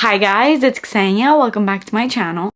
Hi guys, it's Ksenia. Welcome back to my channel.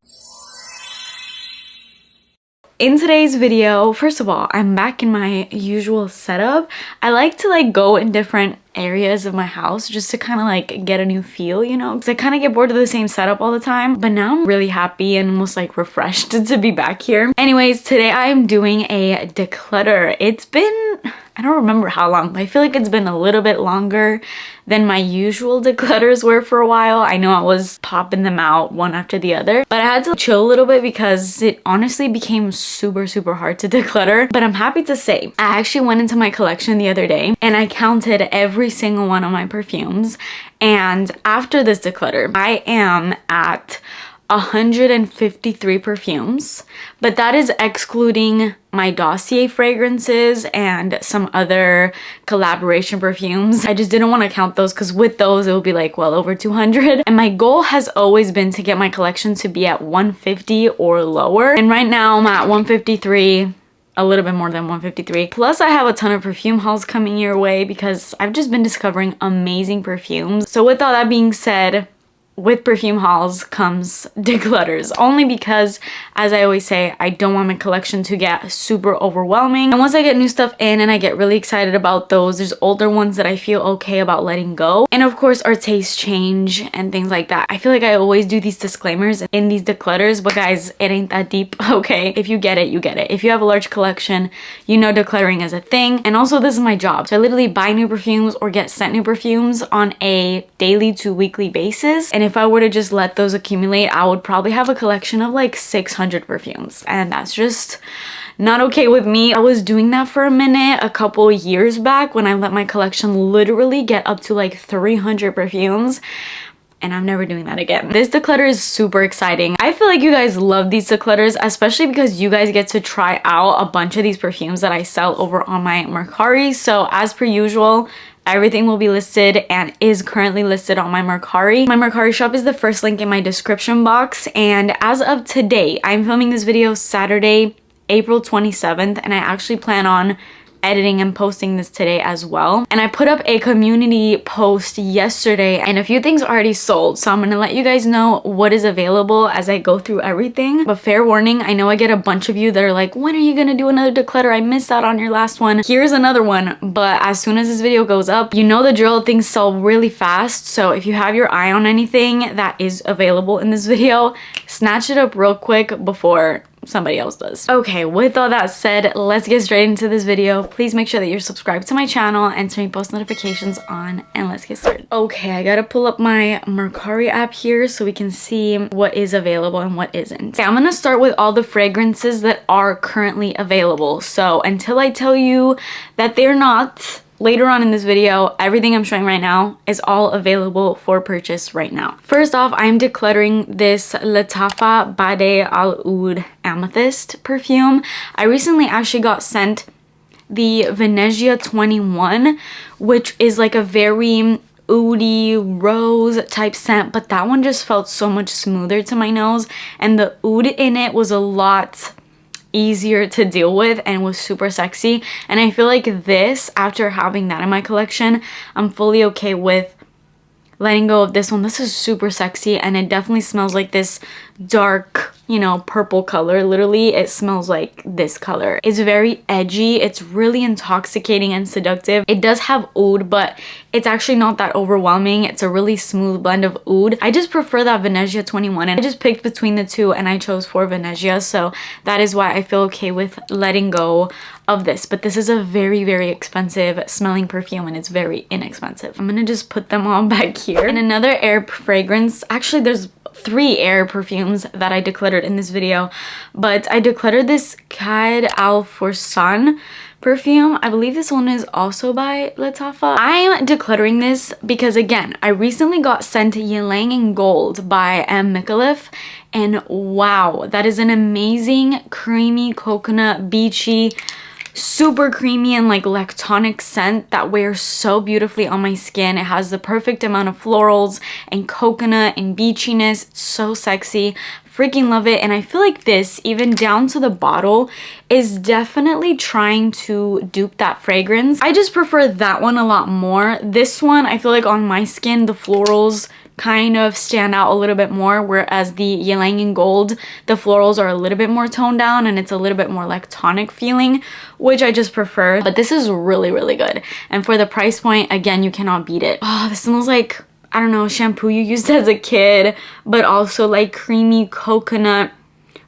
In today's video, first of all, I'm back in my usual setup. I like to go in different areas of my house just to kind of get a new feel, you know, because I kind of get bored of the same setup all the time. But now I'm really happy and almost refreshed to be back here. Anyways, today I'm doing a declutter. It's been, I don't remember how long, but I feel like it's been a little bit longer than my usual declutters were for a while. I know I was popping them out one after the other, but I had to chill a little bit because it honestly became super hard to declutter. But I'm happy to say I actually went into my collection the other day and I counted every single one of my perfumes, and after this declutter I am at 153 perfumes, but that is excluding my dossier fragrances and some other collaboration perfumes. I just didn't want to count those because with those it would be well over 200, and my goal has always been to get my collection to be at 150 or lower, and right now I'm at 153, a little bit more than 153. Plus I have a ton of perfume hauls coming your way because I've just been discovering amazing perfumes. So with all that being said, with perfume hauls comes declutters, only because, as I always say, I don't want my collection to get super overwhelming. And once I get new stuff in and I get really excited about those, there's older ones that I feel okay about letting go. And of course our tastes change and things like that. I feel like I always do these disclaimers in these declutters, but guys, it ain't that deep, okay? If you get it, you get it. If you have a large collection, you know decluttering is a thing. And also this is my job. So I literally buy new perfumes or get sent new perfumes on a daily to weekly basis. And if I were to just let those accumulate, I would probably have a collection of 600 perfumes, and that's just not okay with me. I was doing that for a minute a couple years back when I let my collection literally get up to 300 perfumes, and I'm never doing that again. This declutter is super exciting. I feel like you guys love these declutters, especially because you guys get to try out a bunch of these perfumes that I sell over on my Mercari. So as per usual, everything will be listed and is currently listed on my Mercari. My Mercari shop is the first link in my description box. And as of today, I'm filming this video Saturday, April 27th, and I actually plan on editing and posting this today as well. And I put up a community post yesterday and a few things already sold, so I'm gonna let you guys know what is available as I go through everything. But fair warning, I know I get a bunch of you that are like, when are you gonna do another declutter? I missed out on your last one. Here's another one. But as soon as this video goes up, you know the drill, things sell really fast. So if you have your eye on anything that is available in this video, snatch it up real quick before somebody else does. Okay, with all that said, let's get straight into this video. Please make sure that you're subscribed to my channel and turn post notifications on, and let's get started. Okay, I gotta pull up my Mercari app here so we can see what is available and what isn't. Okay, I'm gonna start with all the fragrances that are currently available. So until I tell you that they're not, later on in this video, everything I'm showing right now is all available for purchase right now. First off, I'm decluttering this CAD Al Amethyst perfume. I recently actually got sent the Venezia 21, which is a very oudy rose type scent, but that one just felt so much smoother to my nose, and the oud in it was a lot easier to deal with and was super sexy. And I feel like this, after having that in my collection, I'm fully okay with letting go of this one. This is super sexy, and it definitely smells like this dark, you know, purple color. Literally, it smells like this color. It's very edgy. It's really intoxicating and seductive. It does have oud, but it's actually not that overwhelming. It's a really smooth blend of oud. I just prefer that Venezia 21, and I just picked between the two and I chose for Venezia, so that is why I feel okay with letting go of this. But this is a very expensive smelling perfume, and it's very inexpensive. I'm gonna just put them all back here. And another air fragrance, actually there's 3 air perfumes that I decluttered in this video, but I decluttered this CAD Al Forsan perfume. I believe this one is also by Lattafa. I'm decluttering this because, again, I recently got sent Ylang in Gold by M. Micallef, and wow, that is an amazing creamy coconut beachy, super creamy and lactonic scent that wears so beautifully on my skin. It has the perfect amount of florals and coconut and beachiness. It's so sexy. Freaking love it. And I feel like this, even down to the bottle, is definitely trying to dupe that fragrance. I just prefer that one a lot more. This one, I feel like on my skin, the florals kind of stand out a little bit more, whereas the Ylang in Gold, the florals are a little bit more toned down and it's a little bit more like tonic feeling, which I just prefer. But this is really, really good. And for the price point, again, you cannot beat it. Oh, this smells like, I don't know, shampoo you used as a kid, but also like creamy coconut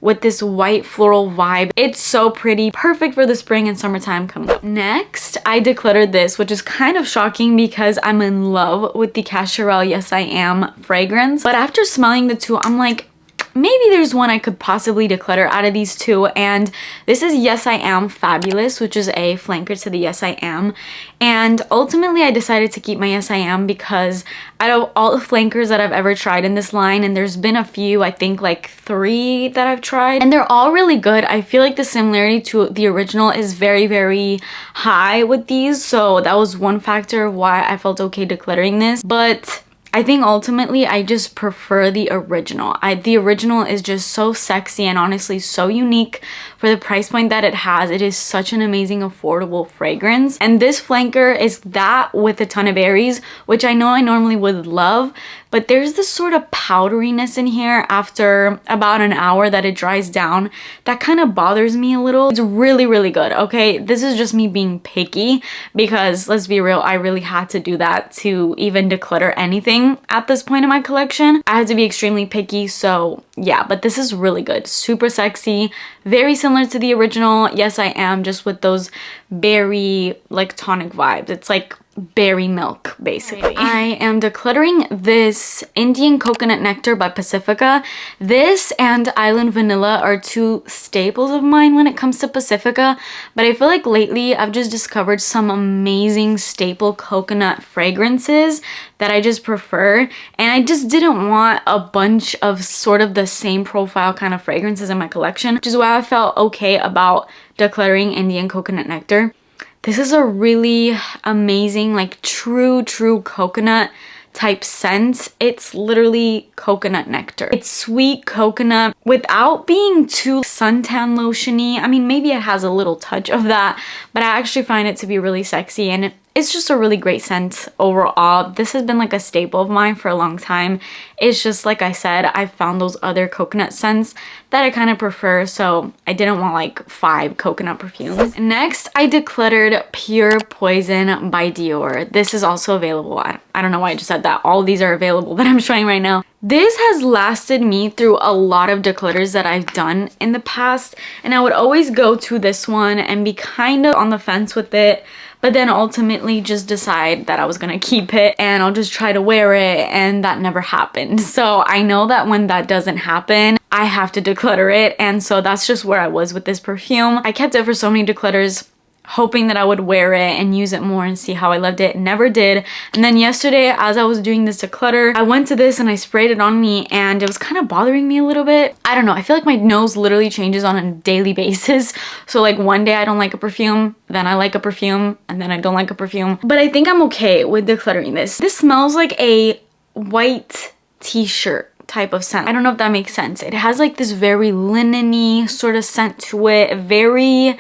with this white floral vibe. It's so pretty, perfect for the spring and summertime coming up. Next, I decluttered this, which is kind of shocking because I'm in love with the Cacharel Yes I Am fragrance. But after smelling the two, I'm like, maybe there's one I could possibly declutter out of these two, and this is Yes I Am Fabulous, which is a flanker to the Yes I Am. And ultimately I decided to keep my Yes I Am because out of all the flankers that I've ever tried in this line, and there's been a few, I think like 3 that I've tried, and they're all really good. I feel like the similarity to the original is very, very high with these, so that was one factor of why I felt okay decluttering this. But I think ultimately I just prefer the original. The original is just so sexy and honestly so unique for the price point that it has. It is such an amazing affordable fragrance. And this flanker is that with a ton of berries, which I know I normally would love, but there's this sort of powderiness in here after about an hour that it dries down that kind of bothers me a little. It's really, really good, okay? This is just me being picky because let's be real, I really had to do that to even declutter anything at this point in my collection. I had to be extremely picky, so yeah, but this is really good. Super sexy, very similar to the original Yes I Am, just with those berry like tonic vibes. It's like berry milk basically. I am decluttering this Indian Coconut Nectar by Pacifica. This and Island Vanilla are 2 staples of mine when it comes to Pacifica, but I feel like lately I've just discovered some amazing staple coconut fragrances that I just prefer, and I just didn't want a bunch of sort of the same profile kind of fragrances in my collection, which is why I felt okay about decluttering Indian Coconut Nectar. This is a really amazing, like true coconut type scent. It's literally coconut nectar. It's sweet coconut without being too suntan lotiony. I mean, maybe it has a little touch of that, but I actually find it to be really sexy, and it's just a really great scent overall. This has been like a staple of mine for a long time. It's just like I said, I found those other coconut scents that I kind of prefer, so I didn't want like 5 coconut perfumes. Next, I decluttered Pure Poison by Dior. This is also available. I don't know why I just said that. All of these are available that I'm showing right now. This has lasted me through a lot of declutters that I've done in the past, and I would always go to this one and be kind of on the fence with it, but then ultimately just decide that I was gonna keep it and I'll just try to wear it, and that never happened. So I know that when that doesn't happen, I have to declutter it, and so that's just where I was with this perfume. I kept it for so many declutters, hoping that I would wear it and use it more and see how I loved it. Never did. And then yesterday, as I was doing this declutter, I went to this and I sprayed it on me, and it was kind of bothering me a little bit. I don't know, I feel like my nose literally changes on a daily basis. So like one day I don't like a perfume, then I like a perfume, and then I don't like a perfume. But I think I'm okay with decluttering this. This smells like a white t-shirt type of scent. I don't know if that makes sense. It has like this very linen-y sort of scent to it, very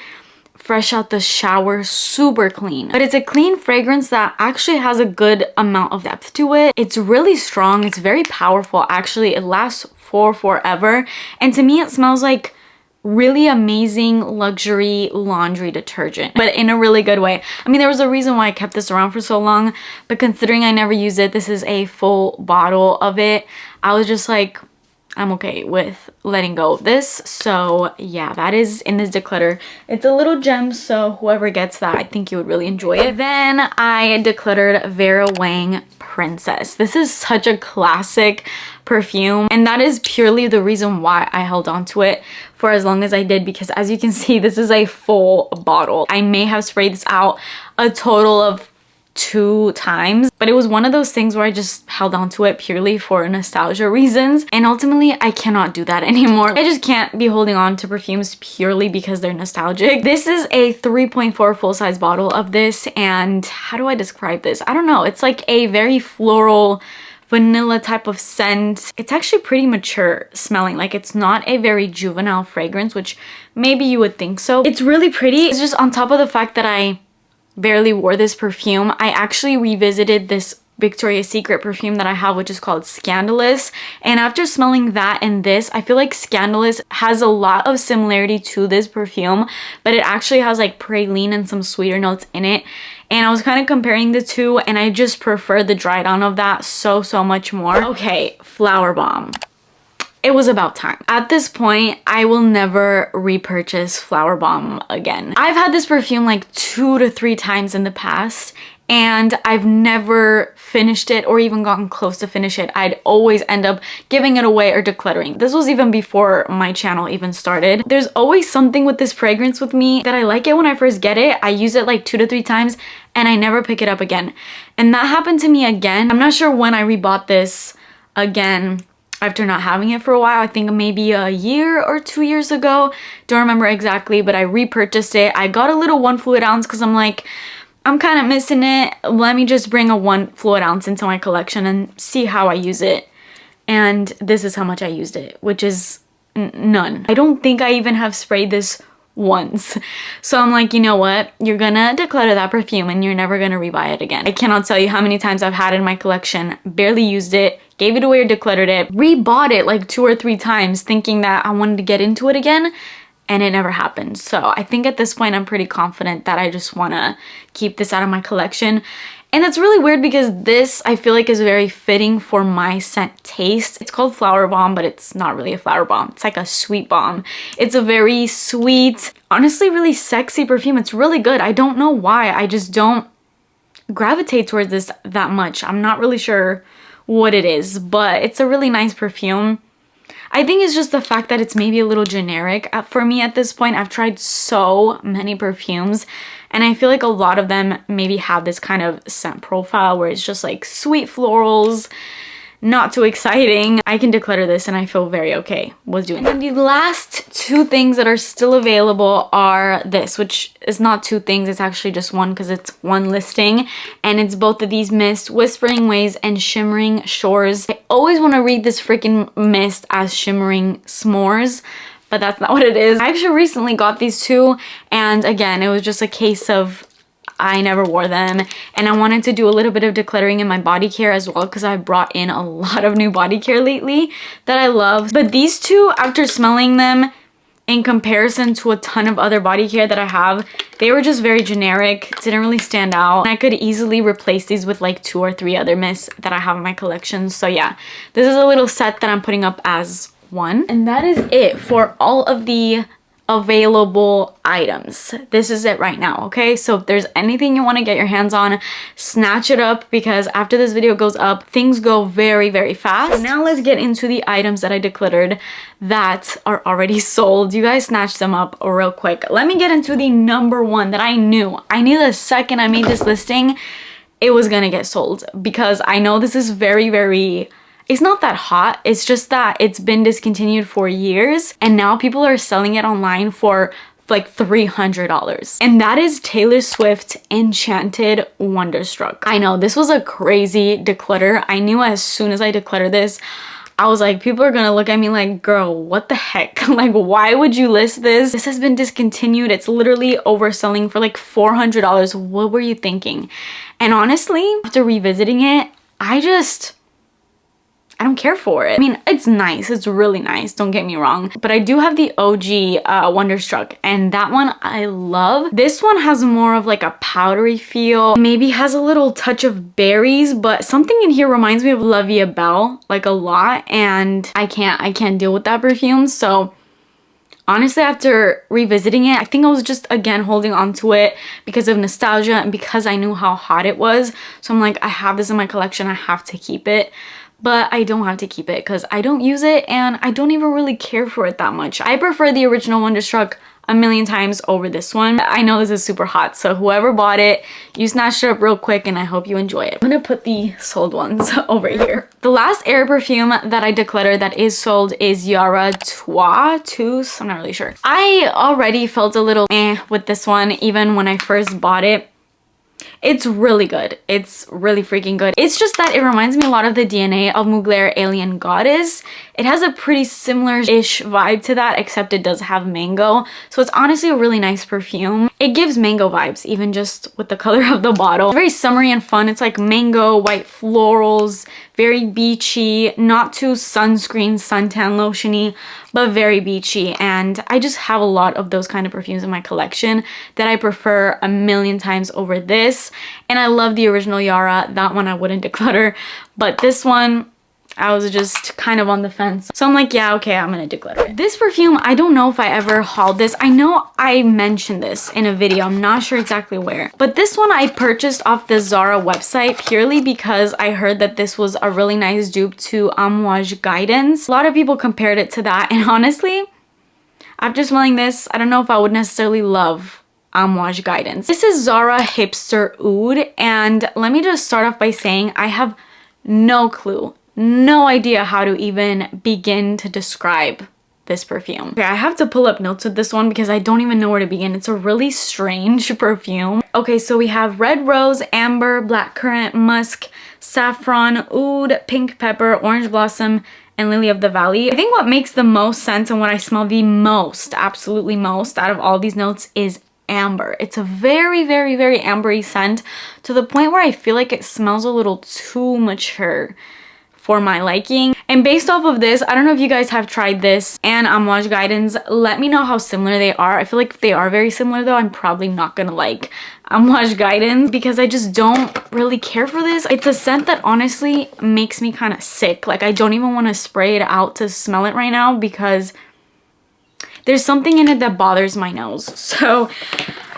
fresh out the shower, super clean. But it's a clean fragrance that actually has a good amount of depth to it. It's really strong, it's very powerful actually. It lasts for forever, and to me it smells like really amazing luxury laundry detergent, but in a really good way. I mean, there was a reason why I kept this around for so long, but considering I never use it, this is a full bottle of it, I was just like, I'm okay with letting go of this. So yeah, that is in this declutter. It's a little gem, so whoever gets that, I think you would really enjoy it. Then I decluttered Vera Wang Princess. This is such a classic perfume, and that is purely the reason why I held on to it for as long as I did, because as you can see, this is a full bottle. I may have sprayed this out a total of 2 times, but it was one of those things where I just held on to it purely for nostalgia reasons, and ultimately I cannot do that anymore. I just can't be holding on to perfumes purely because they're nostalgic. This is a 3.4 full-size bottle of this, and how do I describe this? I don't know, it's like a very floral vanilla type of scent. It's actually pretty mature smelling, like it's not a very juvenile fragrance, which maybe you would think so. It's really pretty. It's just on top of the fact that I barely wore this perfume, I actually revisited this Victoria's Secret perfume that I have, which is called Scandalous. And after smelling that and this, I feel like Scandalous has a lot of similarity to this perfume, but it actually has like praline and some sweeter notes in it. And I was kind of comparing the two, and I just prefer the dried on of that so much more. Okay, Flower Bomb. It was about time. At this point, I will never repurchase Flower Bomb again. I've had this perfume like 2 to 3 times in the past, and I've never finished it or even gotten close to finish it. I'd always end up giving it away or decluttering. This was even before my channel even started. There's always something with this fragrance with me that I like it when I first get it. I use it like 2 to 3 times and I never pick it up again. And that happened to me again. I'm not sure when I rebought this again after not having it for a while. I think maybe a year or 2 years ago. Don't remember exactly, but I repurchased it. I got a little 1 fluid ounce because I'm like, I'm kind of missing it. Let me just bring a 1 fluid ounce into my collection and see how I use it. And this is how much I used it, which is none. I don't think I even have sprayed this once. So I'm like, you know what? You're gonna declutter that perfume and you're never gonna rebuy it again. I cannot tell you how many times I've had it in my collection, barely used it, gave it away or decluttered it, rebought it like 2 or 3 times thinking that I wanted to get into it again, and it never happened. So I think at this point I'm pretty confident that I just want to keep this out of my collection. And that's really weird because this I feel like is very fitting for my scent taste. It's called Flower Bomb, but it's not really a flower bomb. It's like a sweet bomb. It's a very sweet, honestly really sexy perfume. It's really good. I don't know why. I just don't gravitate towards this that much. I'm not really sure what it is, but it's a really nice perfume. I think it's just the fact that it's maybe a little generic for me at this point. I've tried so many perfumes and I feel like a lot of them maybe have this kind of scent profile where it's just like sweet florals, not too exciting. I can declutter this and I feel very okay with doing that. And the last 2 things that are still available are this, which is not 2 things, it's actually just 1 because it's 1 listing. And it's both of these mists, Whispering Waves and Shimmering Shores. I always want to read this freaking mist as Shimmering S'mores, but that's not what it is. I actually recently got these 2, and again, it was just a case of I never wore them, and I wanted to do a little bit of decluttering in my body care as well because I brought in a lot of new body care lately that I love. But these 2, after smelling them in comparison to a ton of other body care that I have, they were just very generic, didn't really stand out. I could easily replace these with like 2 or 3 other mists that I have in my collection. So yeah, this is a little set that I'm putting up as 1. And that is it for all of the available items. This is it right now, okay? So if there's anything you want to get your hands on, snatch it up because after this video goes up, things go very fast. So now let's get into the items that I decluttered that are already sold. You guys snatch them up real quick. Let me get into the number 1 that I knew the second I made this listing, it was gonna get sold because I know this is very it's not that hot, it's just that it's been discontinued for years and now people are selling it online for like $300. And that is Taylor Swift Enchanted Wandstruck. I know, this was a crazy declutter. I knew as soon as I decluttered this, I was like, people are gonna look at me like, girl, what the heck? Like, why would you list this? This has been discontinued. It's literally overselling for like $400. What were you thinking? And honestly, after revisiting it, I don't care for it. I mean, it's nice. It's really nice. Don't get me wrong. But I do have the OG Wandstruck, and that one I love. This one has more of like a powdery feel. Maybe has a little touch of berries, but something in here reminds me of La Vie Belle like a lot, and I can't deal with that perfume. So honestly, after revisiting it, I think I was just again holding on to it because of nostalgia and because I knew how hot it was. So I'm like, I have this in my collection. I have to keep it. But I don't have to keep it because I don't use it and I don't even really care for it that much. I prefer the original Wandstruck a million times over this one. I know this is super hot, so whoever bought it, you snatched it up real quick and I hope you enjoy it. I'm gonna put the sold ones over here. The last air perfume that I decluttered that is sold is Yara Tous. I'm not really sure. I already felt a little with this one even when I first bought it. It's really good. It's really freaking good. It's just that it reminds me a lot of the DNA of Mugler Alien Goddess. It has a pretty similar-ish vibe to that, except it does have mango. So it's honestly a really nice perfume. it gives mango vibes, even just with the color of the bottle. Very summery and fun. It's like mango, white florals, very beachy, not too sunscreen, suntan lotiony, but very beachy. And I just have a lot of those kind of perfumes in my collection that I prefer a million times over this. And I love the original Yara. That one I wouldn't declutter, but this one, I was just kind of on the fence. So I'm like, yeah, okay, I'm gonna declutter it. This perfume, I don't know if I ever hauled this. I know I mentioned this in a video. I'm not sure exactly where. But this one I purchased off the Zara website purely because I heard that this was a really nice dupe to Amouage Guidance. A lot of people compared it to that. And honestly, after smelling this, I don't know if I would necessarily love Amouage Guidance. This is Zara Hipster Oud. And let me just start off by saying I have no clue. No idea how to even begin to describe this perfume. Okay, I have to pull up notes with this one because I don't even know where to begin. It's a really strange perfume. Okay, so we have red rose, amber, blackcurrant, musk, saffron, oud, pink pepper, orange blossom, and lily of the valley. I think what makes the most sense and what I smell the most, absolutely most, out of all these notes is amber. It's a very, very, very ambery scent to the point where I feel like it smells a little too mature for my liking. And based off of this, I don't know if you guys have tried this and Amouage Guidance. Let me know how similar they are. I feel like if they are very similar though, I'm probably not gonna like Amouage Guidance because I just don't really care for this. It's a scent that honestly makes me kind of sick. Like I don't even want to spray it out to smell it right now because there's something in it that bothers my nose. So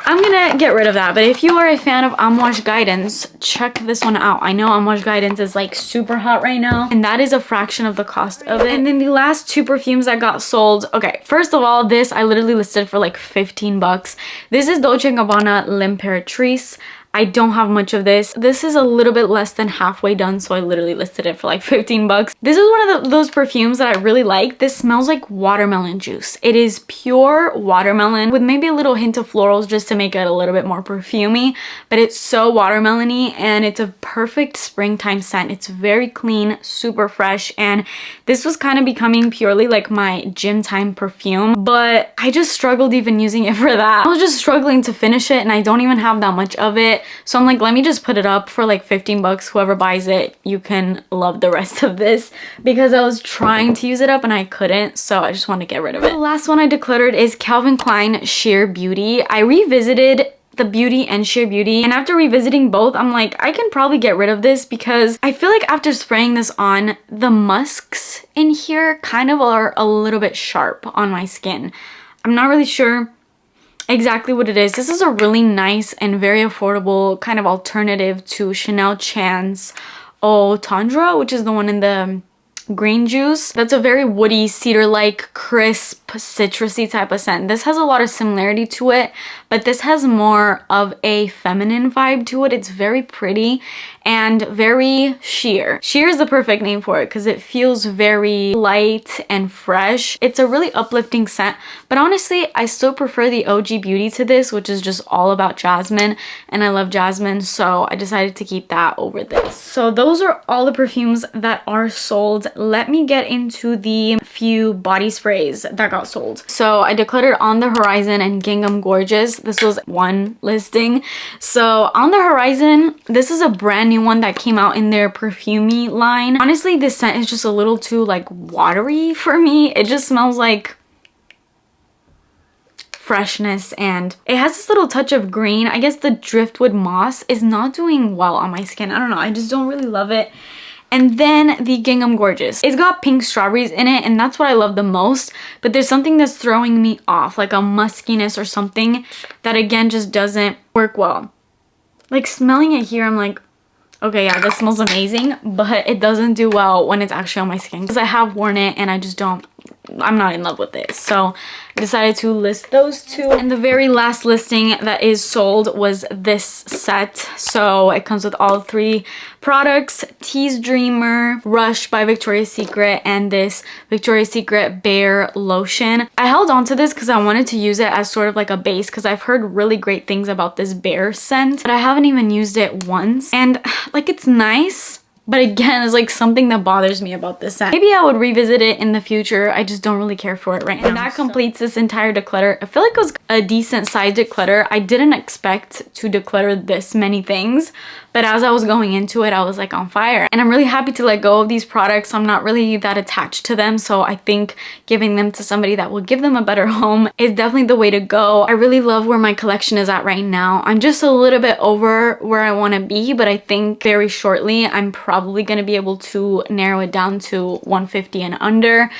I'm gonna get rid of that. But if you are a fan of Amouage Guidance, check this one out. I know Amouage Guidance is like super hot right now, and that is a fraction of the cost of it. And then the last two perfumes that got sold. Okay, first of all, this I literally listed for like 15 bucks. This is Dolce & Gabbana L'Imperatrice. I don't have much of this. This is a little bit less than halfway done, so I literally listed it for like 15 bucks. This is one of those perfumes that I really like. This smells like watermelon juice. It is pure watermelon with maybe a little hint of florals just to make it a little bit more perfumey, but it's so watermelony and it's a perfect springtime scent. It's very clean, super fresh, and this was kind of becoming purely like my gym time perfume, but I just struggled even using it for that. I was just struggling to finish it and I don't even have that much of it. So I'm like, let me just put it up for like 15 bucks. Whoever buys it, you can love the rest of this because I was trying to use it up and I couldn't. So I just want to get rid of it. The last one I decluttered is Kelvin Klein Sheer Beauty. I revisited the Beauty and Sheer Beauty, and after revisiting both, I'm like, I can probably get rid of this because I feel like after spraying this on, the musks in here kind of are a little bit sharp on my skin. I'm not really sure exactly what it is. This is a really nice and very affordable kind of alternative to Chanel Chance Eau Tendre, which is the one in the green juice. That's a very woody, cedar-like, crisp, citrusy type of scent. This has a lot of similarity to it, but this has more of a feminine vibe to it. It's very pretty and very sheer. Sheer is the perfect name for it because it feels very light and fresh. It's a really uplifting scent, but honestly, I still prefer the OG Beauty to this, which is just all about jasmine, and I love jasmine, so I decided to keep that over this. So those are all the perfumes that are sold. Let me get into the few body sprays that got sold. So I decluttered On the Horizon and Gingham Gorgeous. This was one listing. So On the Horizon, this is a brand new one that came out in their Perfumey line. Honestly, this scent is just a little too like watery for me. It just smells like freshness and it has this little touch of green. I guess the driftwood moss is not doing well on my skin. I don't know. I just don't really love it. And then the Gingham Gorgeous. It's got pink strawberries in it and that's what I love the most, but there's something that's throwing me off, like a muskiness or something that again just doesn't work well. Like smelling it here, I'm like, okay, yeah, this smells amazing, but it doesn't do well when it's actually on my skin because I have worn it and I just don't, I'm not in love with it. So I decided to list those two. And the very last listing that is sold was this set. So it comes with all three products: Tease Dreamer, Rush by Victoria's Secret, and this Victoria's Secret Bare Lotion. I held on to this because I wanted to use it as sort of like a base because I've heard really great things about this Bare scent, but I haven't even used it once. And like, it's nice, But again, it's like something that bothers me about this scent. Maybe I would revisit it in the future. I just don't really care for it right now. And that completes this entire declutter. I feel like it was a decent size declutter. I didn't expect to declutter this many things, but as I was going into it, I was like on fire. And I'm really happy to let go of these products. I'm not really that attached to them, so I think giving them to somebody that will give them a better home is definitely the way to go. I really love where my collection is at right now. I'm just a little bit over where I want to be, but I think very shortly I'm probably going to be able to narrow it down to 150 and under.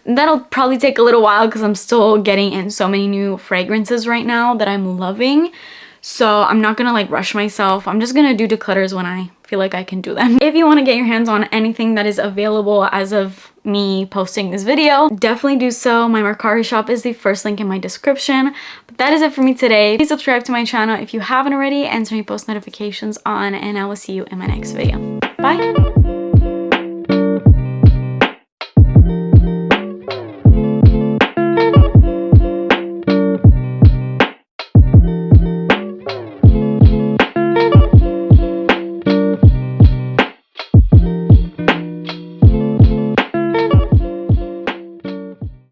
That'll probably take a little while because I'm still getting in so many new fragrances right now that I'm loving. So I'm not gonna like rush myself. I'm just gonna do declutters when I feel like I can do them. If you want to get your hands on anything that is available as of me posting this video, definitely do so. My Mercari shop is the first link in my description. But that is it for me today. Please subscribe to my channel if you haven't already and turn your post notifications on, and I will see you in my next video. Bye!